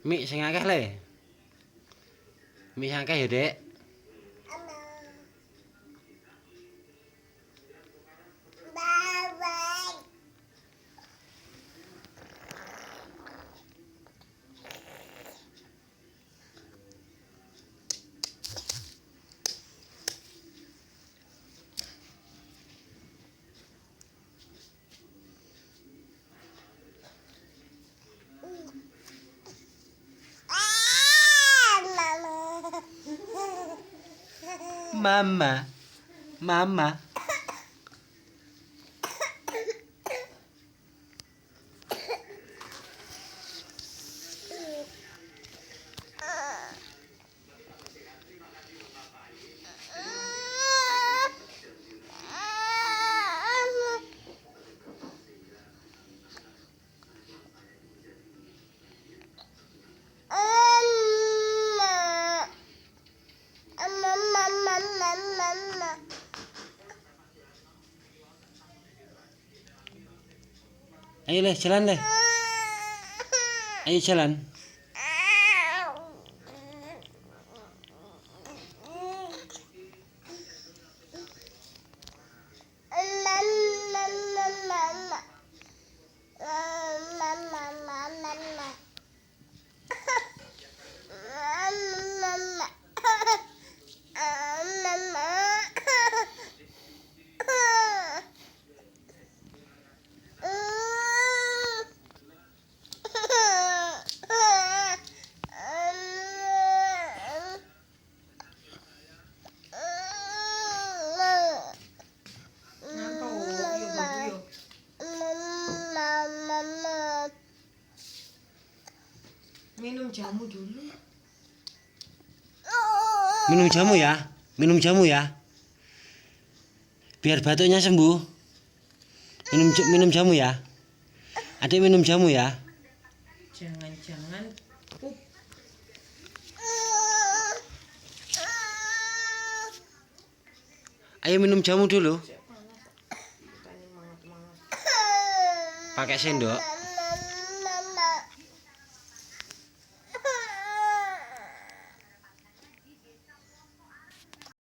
Mik sing akeh le. Mik sing akeh ya, Dek. Mama. Mama. Ayo le, jalan le. Ayo jalan. Minum jamu dulu. Minum jamu ya. Minum jamu ya. Biar batuknya sembuh. Minum jamu ya. Adik minum jamu ya. Jangan-jangan pup. Ayo minum jamu dulu. Pakai sendok.